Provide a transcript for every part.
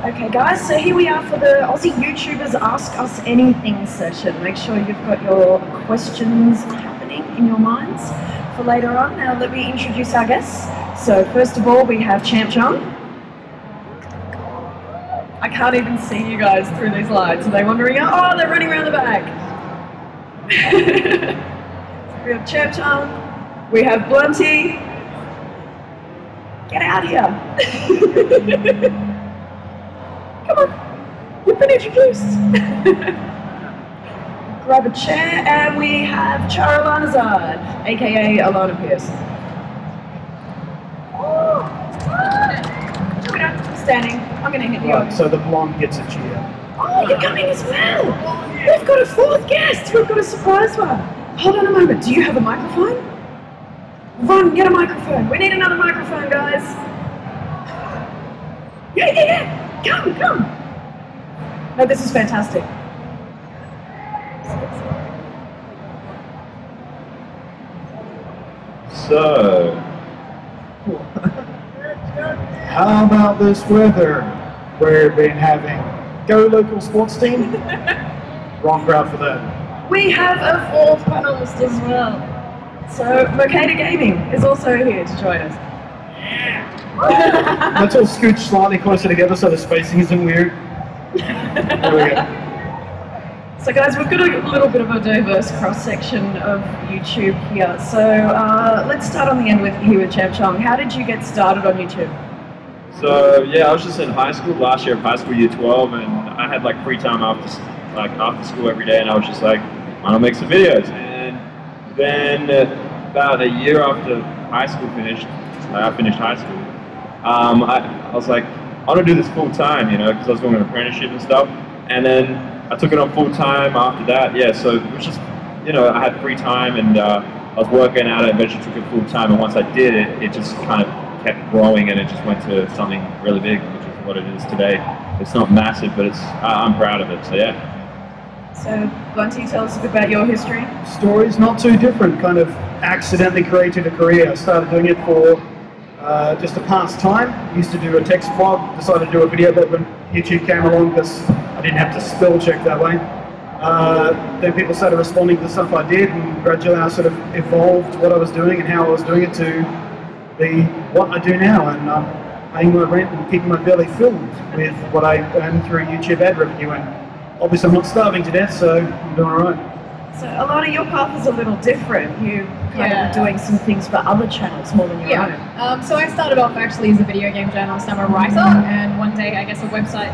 Okay guys, so here we are for the Aussie YouTubers Ask Us Anything session. Make sure you've got your questions happening in your minds for later on. Now let me introduce our guests. So first of all we have ChampChong. I can't even see you guys through these lights. Are they wandering out? Oh, they're running around the back. We have ChampChong. We have Blunty. Get out here. Come on, we've been introduced. Grab a chair, and we have Charalanahzard, AKA Alanah Pearce. Standing, I'm going to hit you. Right, so the blonde gets a cheer. Oh, you're coming as well. We've got a fourth guest. We've got a surprise one. Hold on a moment, do you have a microphone? Run, get a microphone. We need another microphone, guys. Yeah. Come. No, this is fantastic. So, how about this weather we've been having? Go local sports team? Wrong crowd for that. We have a fourth panelist as well. So, MercaderGaming is also here to join us. Let's all scooch slightly closer together so the spacing isn't weird. There we go. So guys, we've got a little bit of a diverse cross-section of YouTube here. So let's start on the end with ChampChong. How did you get started on YouTube? so yeah, I was just in high school, last year of high school, year 12, and I had like free time after school every day, and I was just like, why not make some videos? And then about a year after high school finished, I finished high school, I was like, I want to do this full time, you know, because I was doing an apprenticeship and stuff. And then I took it on full time after that. Yeah, so it was just, you know, I had free time and I was working out. I eventually took it full time, and once I did it, it just kind of kept growing, and it just went to something really big, which is what it is today. It's not massive, but I'm proud of it. So yeah. So Blunty, tell us a bit about your history. Story's not too different. Kind of accidentally created a career. I started doing it for just to pass time. Used to do a text blog, decided to do a video, but when YouTube came along, because I didn't have to spell check that way, then people started responding to the stuff I did, and gradually I sort of evolved what I was doing and how I was doing it to be what I do now, and paying my rent and keeping my belly filled with what I earn through YouTube ad revenue. And obviously I'm not starving to death, so I'm doing alright. So Alanah, your path is a little different. You kind of doing some things for other channels more than your own. So I started off actually as a video game journalist. I'm a writer, and one day I guess a website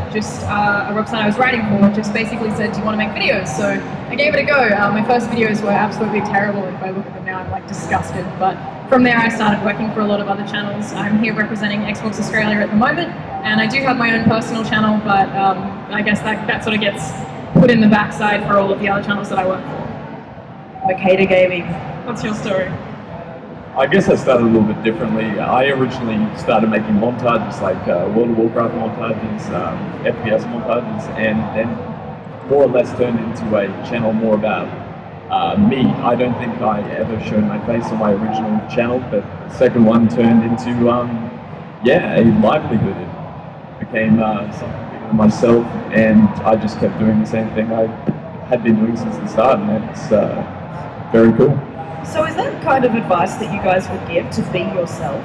I was writing for just basically said, do you want to make videos? So I gave it a go. My first videos were absolutely terrible. If I look at them now, I'm like disgusted. But from there I started working for a lot of other channels. I'm here representing Xbox Australia at the moment, and I do have my own personal channel, but I guess that sort of gets put in the backside for all of the other channels that I work for. MercaderGaming, what's your story? I guess I started a little bit differently. I originally started making montages, like World of Warcraft montages, FPS montages, and then more or less turned into a channel more about me. I don't think I ever showed my face on my original channel, but the second one turned into, a livelihood. It became something bigger than myself, and I just kept doing the same thing I had been doing since the start, and it's very cool. So is that kind of advice that you guys would give, to be yourself?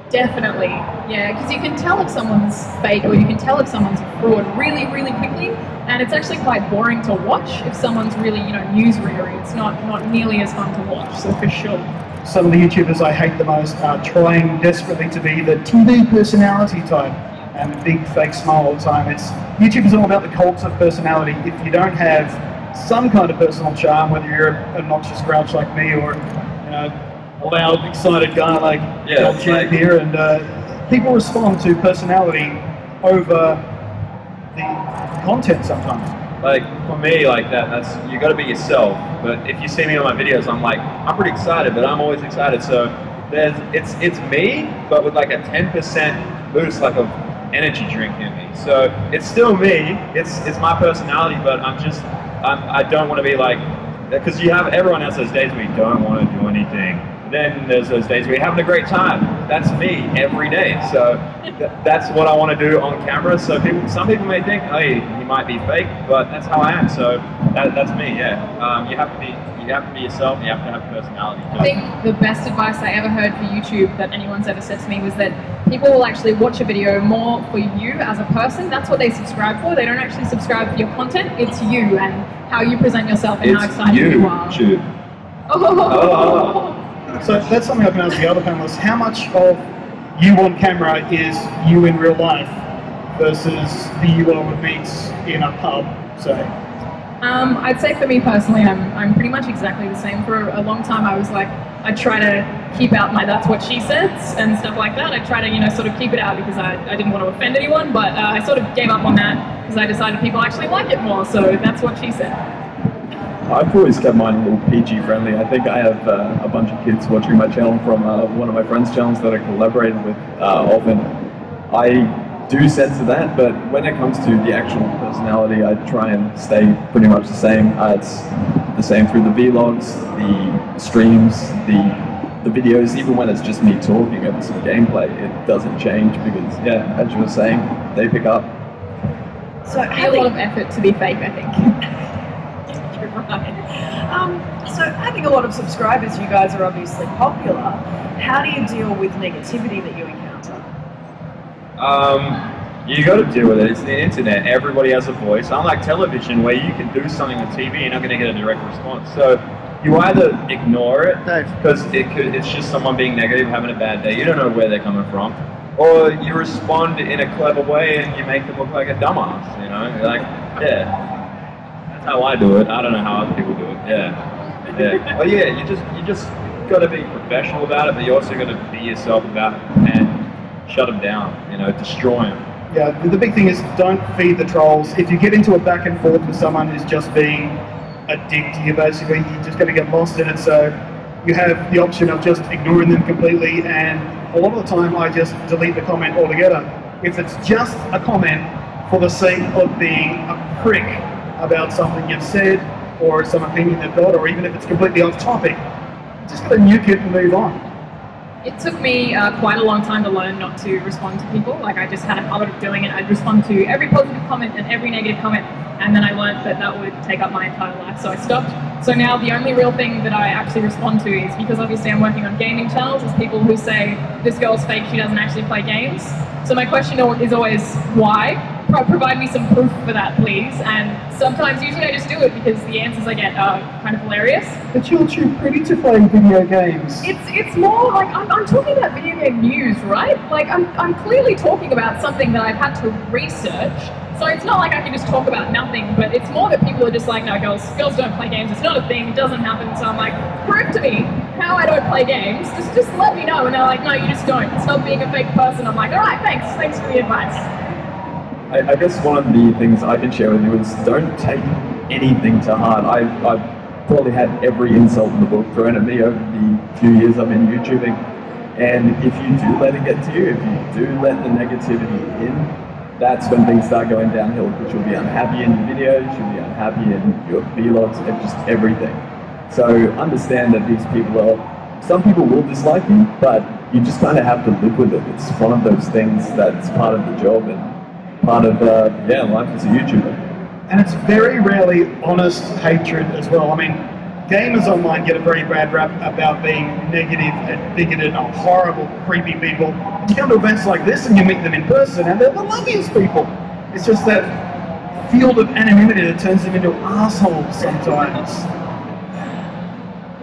Definitely, yeah, because you can tell if someone's fake or you can tell if someone's a fraud really, really quickly, and it's actually quite boring to watch if someone's really, newsreader. It's not nearly as fun to watch, so for sure. Some of the YouTubers I hate the most are trying desperately to be the TV personality type and a big fake smile all the time. YouTube is all about the cult of personality. If you don't have some kind of personal charm, whether you're an obnoxious grouch like me or a loud, excited guy like Champ here, and people respond to personality over the content sometimes. Like for me, like that's you got to be yourself. But if you see me on my videos, I'm pretty excited, but I'm always excited. So it's me, but with like a 10% boost, like of energy drink in me. So it's still me. It's my personality, but I don't want to be like, because everyone has those days where you don't want to do anything. then there's those days where you're having a great time. That's me every day. So that's what I want to do on camera. So some people may think, oh, he might be fake, but that's how I am. So that's me. Yeah. You have to be yourself. You have to have personality. I think the best advice I ever heard for YouTube that anyone's ever said to me was that people will actually watch a video more for you as a person. That's what they subscribe for. They don't actually subscribe for your content. It's you and how you present yourself and how excited you are. So that's something I can ask the other panelists. How much of you on camera is you in real life versus the you I would meet in a pub, say? I'd say for me personally, I'm pretty much exactly the same. For a long time, I was like, I try to keep out my "that's what she said" and stuff like that. I try to, sort of keep it out because I didn't want to offend anyone. But I sort of gave up on that because I decided people actually like it more. So that's what she said. I've always kept mine a little PG friendly. I think I have a bunch of kids watching my channel from one of my friends' channels that I collaborated with often. I do censor that, but when it comes to the actual personality, I try and stay pretty much the same. It's the same through the vlogs, the streams, the videos, even when it's just me talking over some gameplay, it doesn't change because, yeah, as you were saying, they pick up. So a lot of effort to be fake, I think. You're right. So having a lot of subscribers, you guys are obviously popular. How do you deal with negativity that you encounter? You got to deal with it. It's the internet. Everybody has a voice. Unlike television, where you can do something on TV, you're not going to get a direct response. So you either ignore it because it's just someone being negative, having a bad day. You don't know where they're coming from, or you respond in a clever way and you make them look like a dumbass. You're like, yeah, that's how I do it. I don't know how other people do it. Yeah. But yeah, you just got to be professional about it, but you also got to be yourself about it and shut them down, destroy them. Yeah, the big thing is don't feed the trolls. If you get into a back and forth with someone who's just being a dick to you, basically, you're just going to get lost in it. So you have the option of just ignoring them completely, and a lot of the time I just delete the comment altogether. If it's just a comment for the sake of being a prick about something you've said or some opinion they've got, or even if it's completely off topic, just got to nuke it and move on. It took me quite a long time to learn not to respond to people. Like, I just had a habit of doing it. I'd respond to every positive comment and every negative comment, and then I learned that would take up my entire life, so I stopped. So now the only real thing that I actually respond to is, because obviously I'm working on gaming channels, is people who say, this girl's fake, she doesn't actually play games. So my question is always, why? Provide me some proof for that, please. And sometimes, usually I just do it because the answers I get are kind of hilarious. But you're too pretty to play video games. It's more like, I'm talking about video game news, right? Like, I'm clearly talking about something that I've had to research. So it's not like I can just talk about nothing, but it's more that people are just like, no, girls don't play games, it's not a thing, it doesn't happen. So I'm like, prove to me how I don't play games, just let me know. And they're like, no, you just don't. Stop being a fake person. I'm like, all right, thanks for the advice. I guess one of the things I can share with you is don't take anything to heart. I've probably had every insult in the book thrown at me over the few years I've been YouTubing. And if you do let it get to you, if you do let the negativity in, that's when things start going downhill, because you'll be unhappy in your videos, you'll be unhappy in your vlogs, and just everything. So understand that these people some people will dislike you, but you just kind of have to live with it. It's one of those things that's part of the job and part of life as a YouTuber. And it's very rarely honest hatred as well. I mean, gamers online get a very bad rap about being negative and bigoted and horrible, creepy people. You come to events like this and you meet them in person and they're the loveliest people. It's just that field of anonymity that turns them into assholes sometimes.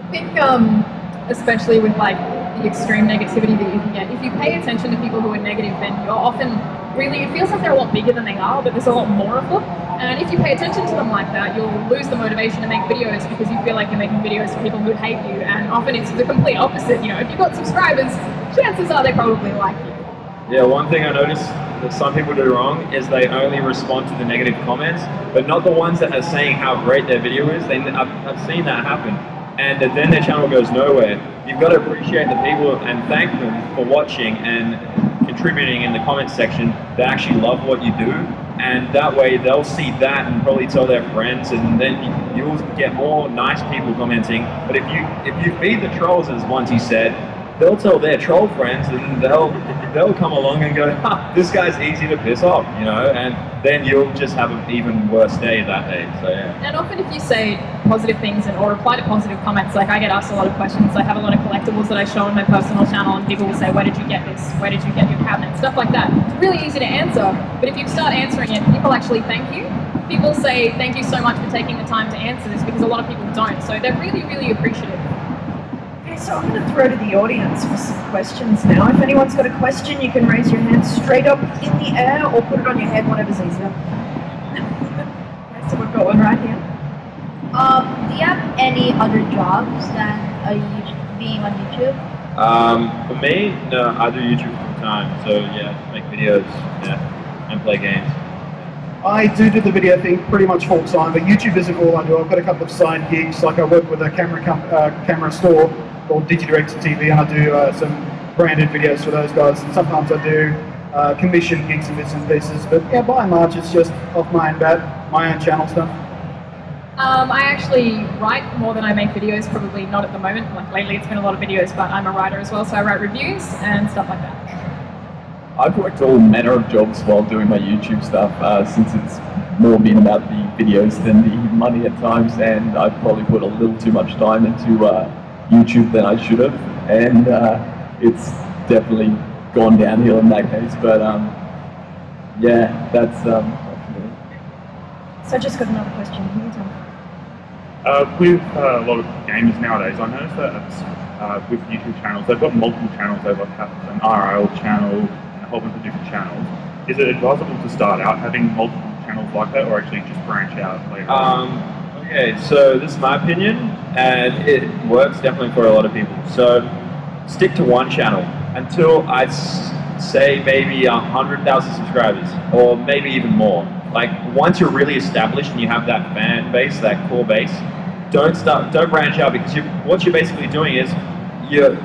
I think, especially with like the extreme negativity that you can get, if you pay attention to people who are negative, then you're often really, it feels like they're a lot bigger than they are, but there's a lot more of them. And if you pay attention to them like that, you'll lose the motivation to make videos because you feel like you're making videos for people who hate you. And often it's the complete opposite. If you've got subscribers, chances are they probably like you. Yeah, one thing I noticed that some people do wrong is they only respond to the negative comments, but not the ones that are saying how great their video is. I've seen that happen. And then their channel goes nowhere. You've got to appreciate the people and thank them for watching and contributing in the comments section that actually love what you do and that way they'll see that and probably tell their friends, and then you'll get more nice people commenting. But if you feed the trolls, as Blunty said, they'll tell their troll friends, and they'll come along and go, "Ha, this guy's easy to piss off," you know, and then you'll just have an even worse day that day. So yeah. And often if you say positive things or reply to positive comments, like I get asked a lot of questions. I have a lot of collectibles that I show on my personal channel, and people will say, "Where did you get this? Where did you get your cabinet?" Stuff like that. It's really easy to answer, but if you start answering it, people actually thank you. People say, "Thank you so much for taking the time to answer this," because a lot of people don't. So they're really, really appreciative. Okay, so I'm going to throw to the audience for some questions now. If anyone's got a question, you can raise your hand straight up in the air or put it on your head, whatever's easier. Okay, so we've got one right here. Do you have any other jobs than being on YouTube? For me, no, I do YouTube full time. So yeah, make videos, and play games. I do the video thing pretty much full time, but YouTube isn't all I do. I've got a couple of side gigs, like I work with a camera store called DigiDirect TV, and I do some branded videos for those guys. And sometimes I do commission gigs and bits and pieces, but yeah, by and large, it's just off my own bat, my own channel stuff. I actually write more than I make videos, probably not at the moment. Like lately it's been a lot of videos, but I'm a writer as well, so I write reviews and stuff like that. I've worked all manner of jobs while doing my YouTube stuff, since it's more been about the videos than the money at times, and I've probably put a little too much time into YouTube than I should have, and it's definitely gone downhill in that case, but yeah, that's So I just got another question. Who you tell? With a lot of gamers nowadays, I noticed that with YouTube channels, they've got multiple channels. They've got an RL channel and a whole bunch of different channels. Is it advisable to start out having multiple channels like that, or actually just branch out later on? Okay, so this is my opinion, and it works definitely for a lot of people. So stick to one channel until I'd say maybe 100,000 subscribers, or maybe even more. Like once you're really established and you have that fan base, that core base, don't branch out, because what you're basically doing is,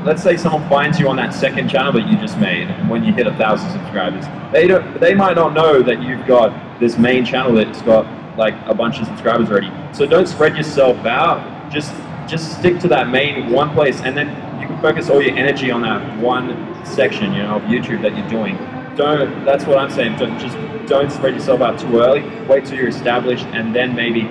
let's say someone finds you on that second channel that you just made when you hit 1,000 subscribers. They might not know that you've got this main channel that's got like a bunch of subscribers already. So don't spread yourself out. Just stick to that main one place, and then you can focus all your energy on that one section, you know, of YouTube that you're doing. That's what I'm saying. Don't spread yourself out too early. Wait till you're established, and then maybe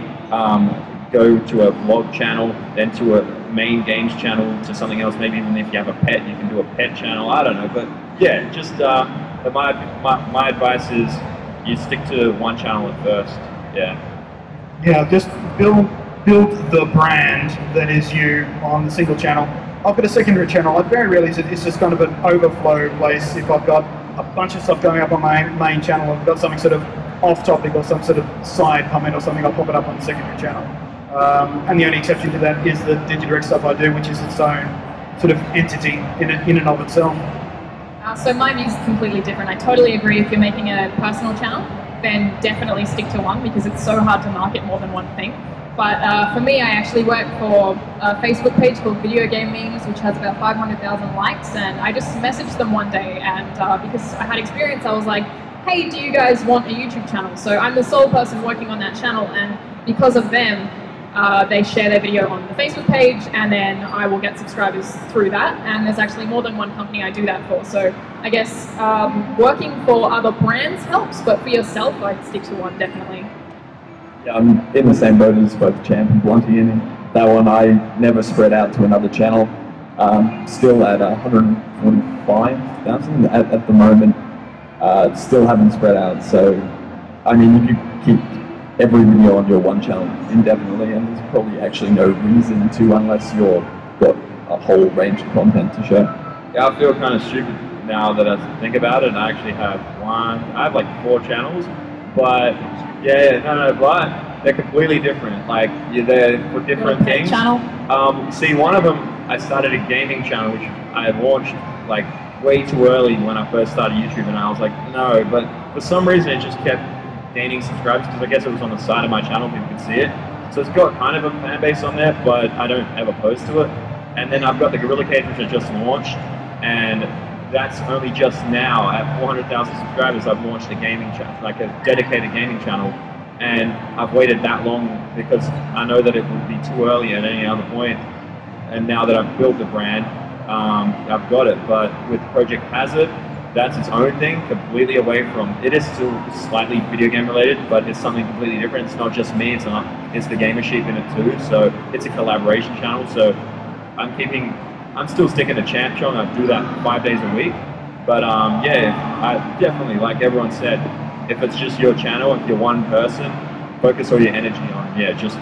go to a vlog channel, then to a main games channel, to something else. Maybe even if you have a pet, you can do a pet channel. I don't know, but yeah, just my advice is you stick to one channel at first. Yeah, just build the brand that is you on the single channel. I've got a secondary channel. Like very rarely it's just kind of an overflow place. If I've got a bunch of stuff going up on my main channel, I've got something sort of off topic or some sort of side comment or something, I'll pop it up on the secondary channel. And the only exception to that is the DigiDirect stuff I do, which is its own sort of entity in and of itself. So my view is completely different. I totally agree. If you're making a personal channel, then definitely stick to one, because it's so hard to market more than one thing. But for me, I actually work for a Facebook page called Video Game Memes, which has about 500,000 likes, and I just messaged them one day, and because I had experience, I was like, hey, do you guys want a YouTube channel? So I'm the sole person working on that channel, and because of them, they share their video on the Facebook page, and then I will get subscribers through that, and there's actually more than one company I do that for. So I guess working for other brands helps, but for yourself, I'd stick to one, definitely. Yeah, I'm in the same boat as both Champ and Blunty, and that one I never spread out to another channel. Still at 145,000 at the moment. Still haven't spread out, so I mean, you could keep every video on your one channel indefinitely, and there's probably actually no reason to, unless you've got a whole range of content to show. Yeah, I feel kind of stupid now that I think about it, and I actually have like 4 channels, but yeah, but they're completely different. Like, they're for different things. Channel? See, one of them, I started a gaming channel, which I launched like way too early when I first started YouTube, and I was like, no, but for some reason it just kept gaining subscribers, because I guess it was on the side of my channel, people could see it. So it's got kind of a fan base on there, but I don't ever post to it. And then I've got the Gorilla Cage, which I just launched, and that's only just now at 400,000 subscribers I've launched a gaming channel, like a dedicated gaming channel, and I've waited that long because I know that it would be too early at any other point. And now that I've built the brand, I've got it. But with Project Hazard, that's its own thing, completely away from. It is still slightly video game related, but it's something completely different. It's not just me; it's the gamer sheep in it too. So it's a collaboration channel. So I'm still sticking to ChampChong. I do that 5 days a week. But yeah, I definitely, like everyone said, if it's just your channel, if you're one person, focus all your energy on just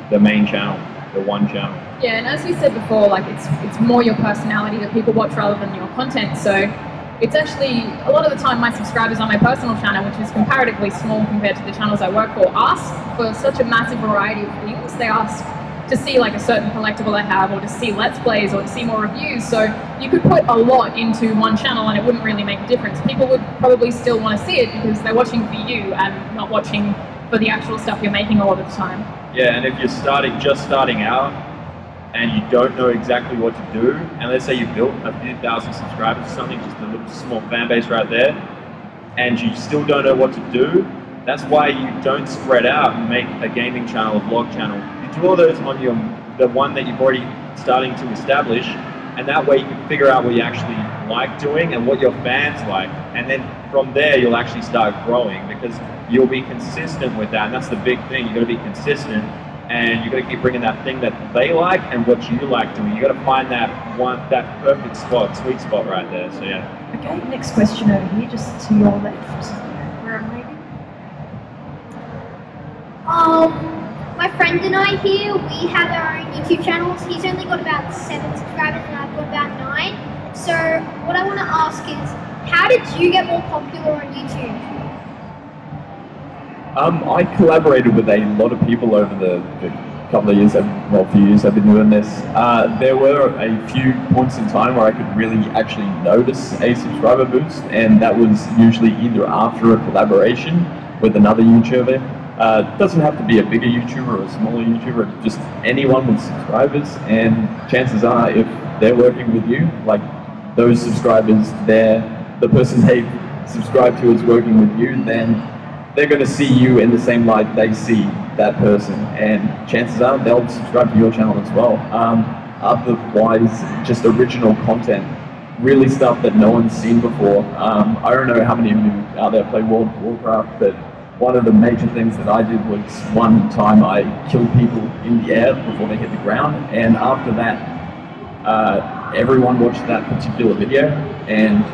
the main channel, the one channel. Yeah, and as we said before, like it's more your personality that people watch rather than your content. So it's actually, a lot of the time my subscribers on my personal channel, which is comparatively small compared to the channels I work for, ask for such a massive variety of things. They ask to see like a certain collectible I have, or to see Let's Plays, or to see more reviews. So you could put a lot into one channel and it wouldn't really make a difference. People would probably still want to see it because they're watching for you and not watching for the actual stuff you're making a lot of the time. Yeah, and if you're just starting out and you don't know exactly what to do, and let's say you built a few thousand subscribers or something, just a little small fan base right there, and you still don't know what to do, that's why you don't spread out and make a gaming channel, a vlog channel. You do all those on the one that you've already starting to establish, and that way you can figure out what you actually like doing and what your fans like, and then from there you'll actually start growing because you'll be consistent with that, and that's the big thing. You've got to be consistent, and you've got to keep bringing that thing that they like and what you like doing. You've got to find that perfect spot, sweet spot right there. So yeah. Okay, next question over here, just to your left. Where am I? My friend and I here, we have our own YouTube channels. He's only got about 7 subscribers and I've got about 9. So what I want to ask is, how did you get more popular on YouTube? I collaborated with a lot of people over the couple of years, few years I've been doing this. There were a few points in time where I could really actually notice a subscriber boost, and that was usually either after a collaboration with another YouTuber. It doesn't have to be a bigger YouTuber or a smaller YouTuber, just anyone with subscribers, and chances are if they're working with you, like those subscribers, the person they subscribe to is working with you, then they're going to see you in the same light they see that person, and chances are they'll subscribe to your channel as well. Otherwise, just original content, really stuff that no one's seen before. I don't know how many of you out there play World of Warcraft, but one of the major things that I did was one time I killed people in the air before they hit the ground, and after that everyone watched that particular video, and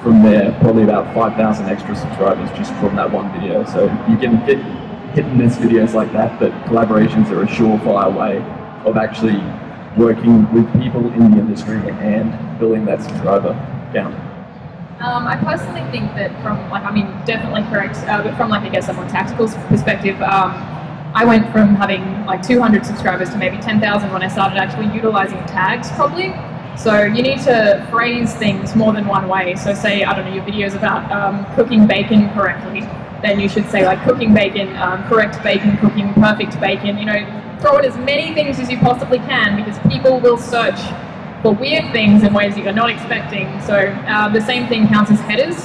from there probably about 5,000 extra subscribers just from that one video. So you can get hit and miss videos like that, but collaborations are a surefire way of actually working with people in the industry and building that subscriber count. I personally think that definitely correct, but from I guess a more tactical perspective, I went from having 200 subscribers to maybe 10,000 when I started actually utilizing tags properly. So you need to phrase things more than one way. So say, I don't know, your video's about cooking bacon correctly, then you should say cooking bacon, correct bacon cooking, perfect bacon, throw in as many things as you possibly can, because people will search for weird things in ways that you're not expecting. So the same thing counts as headers.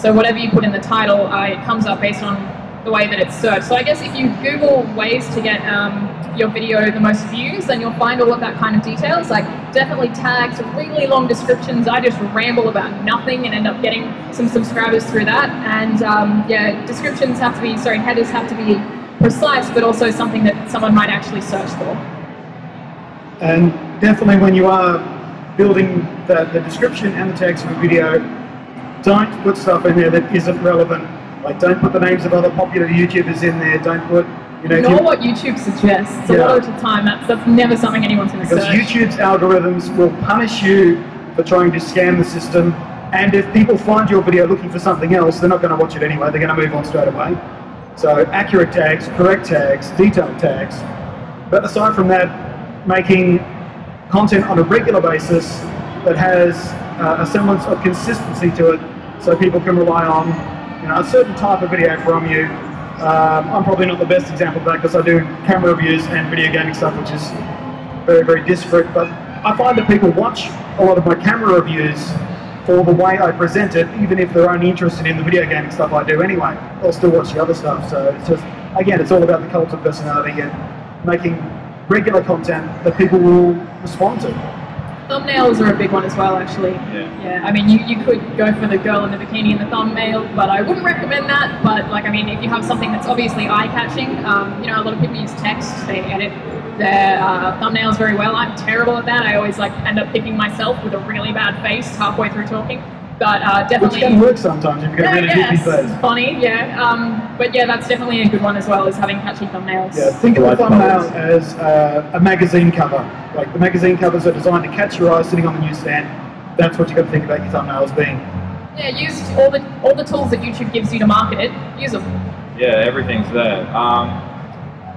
So whatever you put in the title, it comes up based on the way that it's searched. So I guess if you Google ways to get your video the most views, then you'll find all of that kind of details, definitely tags, really long descriptions. I just ramble about nothing and end up getting some subscribers through that. And yeah, descriptions have to be, headers have to be precise, but also something that someone might actually search for. And definitely when you are building the description and the text of a video, don't put stuff in there that isn't relevant. Don't put the names of other popular YouTubers in there. Don't put, Nor what YouTube suggests. A lot of the time, that's never something anyone's going to search. Because YouTube's algorithms will punish you for trying to scam the system. And if people find your video looking for something else, they're not going to watch it anyway. They're going to move on straight away. So accurate tags, correct tags, detailed tags. But aside from that, making content on a regular basis that has a semblance of consistency to it, so people can rely on a certain type of video from you. I'm probably not the best example of that because I do camera reviews and video gaming stuff, which is very, very disparate, but I find that people watch a lot of my camera reviews for the way I present it, even if they're only interested in the video gaming stuff I do anyway. They'll still watch the other stuff. So it's just, again, it's all about the cult of personality and making regular content that people will respond to. Thumbnails are a big one as well, actually. Yeah. I mean, you could go for the girl in the bikini in the thumbnail, but I wouldn't recommend that. But like, I mean, if you have something that's obviously eye-catching, you know, a lot of people use text. They edit their thumbnails very well. I'm terrible at that. I always like end up picking myself with a really bad face halfway through talking. But definitely, which can work sometimes if you've got a really goofy face. It's funny, yeah. But yeah, that's definitely a good one as well, as having catchy thumbnails. Yeah, think of the thumbnail as a magazine cover. Like the magazine covers are designed to catch your eye sitting on the newsstand. That's what you've got to think about your thumbnails being. Yeah, use all the tools that YouTube gives you to market it. Use them. Yeah, everything's there.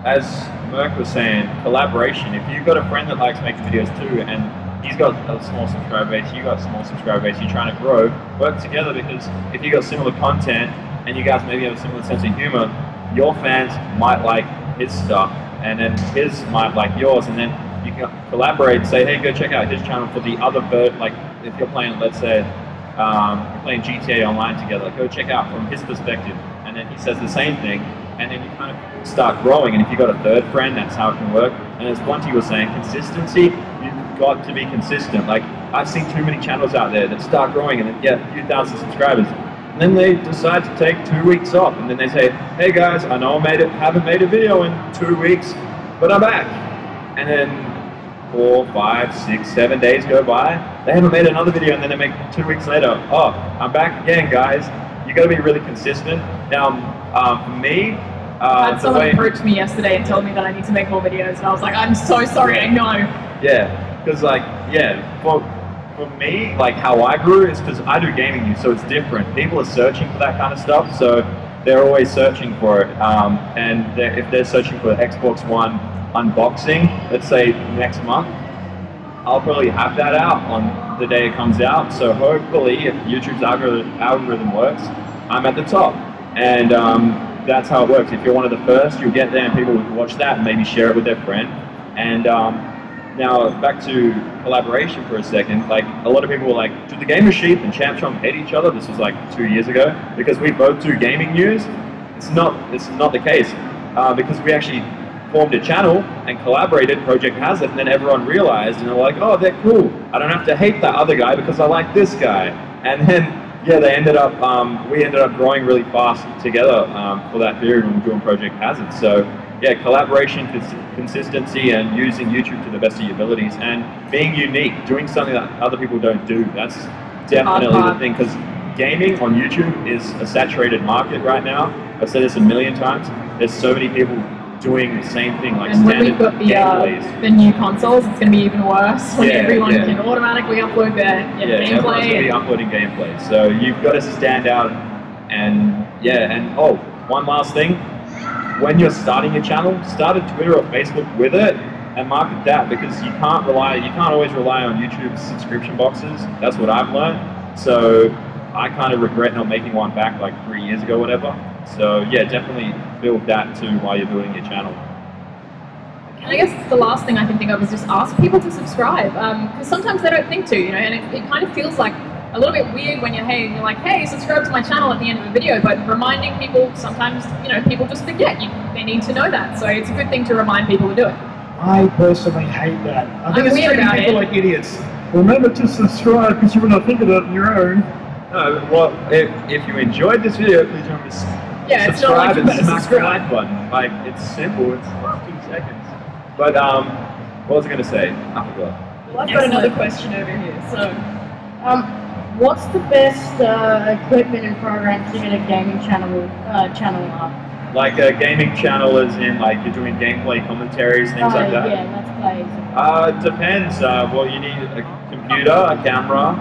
As Merc was saying, collaboration. If you've got a friend that likes making videos too, and he's got a small subscriber base, you got a small subscriber base, you're trying to grow, work together, because if you got similar content and you guys maybe have a similar sense of humor, your fans might like his stuff and then his might like yours, and then you can collaborate and say, hey, go check out his channel for the other like if you're playing, let's say, you're playing GTA Online together, go check out from his perspective, and then he says the same thing, and then you kind of start growing. And if you've got a third friend, that's how it can work. And as Blunty was saying, consistency, you've got to be consistent. Like, I've seen too many channels out there that start growing and then get a few thousand subscribers, and then they decide to take 2 weeks off, and then they say, hey guys, I know haven't made a video in 2 weeks, but I'm back. And then 4, 5, 6, 7 days go by, they haven't made another video, and then they make 2 weeks later, oh, I'm back again, guys. You got to be really consistent. Now, for me, I had someone approach me yesterday and tell me that I need to make more videos, and I was like, I'm so sorry, I know. Yeah, because like, yeah, for me, like how I grew is because I do gaming news, so it's different. People are searching for that kind of stuff, so they're always searching for it. And if they're searching for Xbox One unboxing, let's say next month, I'll probably have that out on the day it comes out. So hopefully, if YouTube's algorithm works, I'm at the top. And that's how it works. If you're one of the first, you'll get there and people will watch that and maybe share it with their friend. And now back to collaboration for a second. Like, a lot of people were like, do the Gamer Sheep and ChampChong hate each other? This was like 2 years ago, because we both do gaming news. It's not the case, because we actually formed a channel and collaborated, Project Hazard, and then everyone realized, and they're like, oh, they're cool. I don't have to hate that other guy because I like this guy. And then, yeah, we ended up growing really fast together for that period when we were doing Project Hazard. So, yeah, collaboration, consistency, and using YouTube to the best of your abilities, and being unique, doing something that other people don't do. That's definitely the thing, because gaming on YouTube is a saturated market right now. I've said this a million times. There's so many people doing the same thing, like standard gameplays. The new consoles, it's going to be even worse when everyone can automatically upload their gameplay. Everyone's going to be uploading gameplay. So you've got to stand out, and oh, one last thing. When you're starting your channel, start a Twitter or Facebook with it and market that, because you can't always rely on YouTube's subscription boxes. That's what I've learned. So I kind of regret not making one back like 3 years ago, whatever. So yeah, definitely build that too while you're building your channel. And I guess the last thing I can think of is just ask people to subscribe, because sometimes they don't think to, you know, and it kind of feels like a little bit weird when you're like, hey, subscribe to my channel at the end of a video, but reminding people, sometimes, you know, people just forget. They need to know that, so it's a good thing to remind people to do it. I personally hate that. I think it's treating people like idiots. Remember to subscribe, because you're going to think of it on your own. No, well, if you enjoyed this video, please remember to subscribe and smash the like button. Like, it's simple, it's 2 seconds. But, what was I going to say? I forgot. Well, I've got another question over here. So, what's the best equipment and programs to get a gaming channel up? Like a gaming channel is in, like, you're doing gameplay commentaries, things like that? Yeah, let's play. Depends. Well, you need a computer, a camera,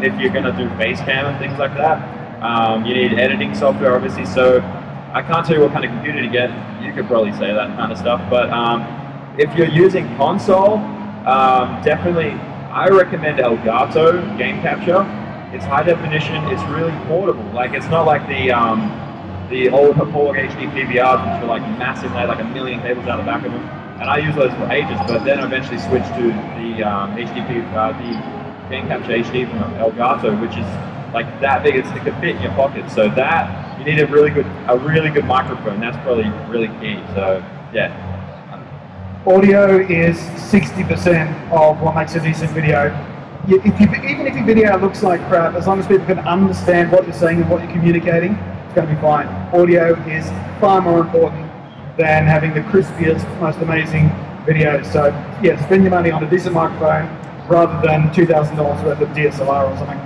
if you're going to do face cam and things like that. You need editing software, obviously, so I can't tell you what kind of computer to get. You could probably say that kind of stuff, but if you're using console, definitely I recommend Elgato game capture. It's high definition, it's really portable. Like, it's not like the old Hapog HD PVRs, which were like massive, they had like a million cables out the back of them. And I used those for ages, but then I eventually switched to the Game Capture HD from Elgato, which is like that big. It could fit in your pocket. So that you need a really good microphone. That's probably really key. So yeah. Audio is 60% of what makes a decent video. Even if your video looks like crap, as long as people can understand what you're saying and what you're communicating, it's going to be fine. Audio is far more important than having the crispiest, most amazing videos. So yeah, spend your money on a decent microphone rather than $2,000 worth of DSLR or something.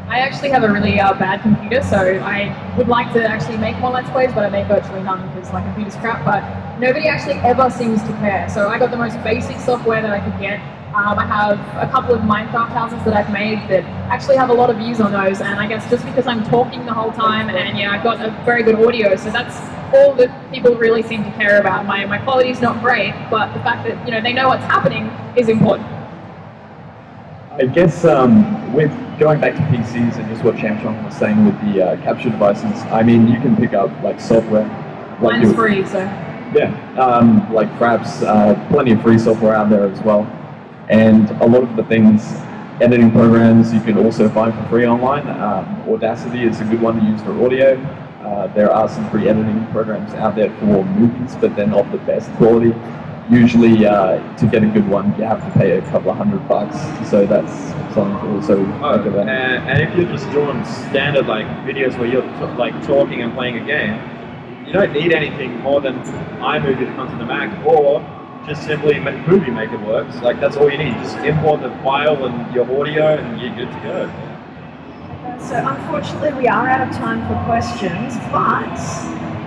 I actually have a really bad computer, so I would like to actually make more Let's Plays, but I make virtually none because my computer's crap, but nobody actually ever seems to care. So I got the most basic software that I could get. I have a couple of Minecraft houses that I've made that actually have a lot of views on those, and I guess just because I'm talking the whole time, and yeah, I've got a very good audio, so that's all that people really seem to care about. My quality's not great, but the fact that, you know, they know what's happening is important. I guess with going back to PCs and just what ChampChong was saying with the capture devices, I mean, you can pick up like software. Like Mine's free, so. Yeah, like Fraps, plenty of free software out there as well. And a lot of the things, editing programs, you can also find for free online. Audacity is a good one to use for audio. There are some free editing programs out there for movies, but they're not the best quality. Usually, to get a good one, you have to pay a couple of $100. So that's something to also think about. And if you're just doing standard like videos where you're like talking and playing a game, you don't need anything more than iMovie that comes to the Mac, or just simply Movie Maker works. Like that's all you need. Just import the file and your audio, and you're good to go. So unfortunately, we are out of time for questions, but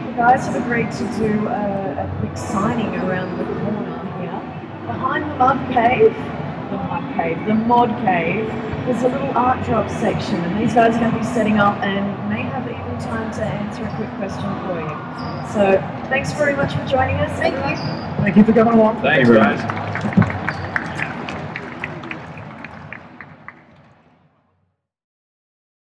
you guys have agreed to do a quick signing around the corner here. Behind the mod cave, there's a little art drop section, and these guys are going to be setting up and may have even time to answer a quick question for you. So thanks very much for joining us. Thank you. Thank you for coming along. Thanks, guys.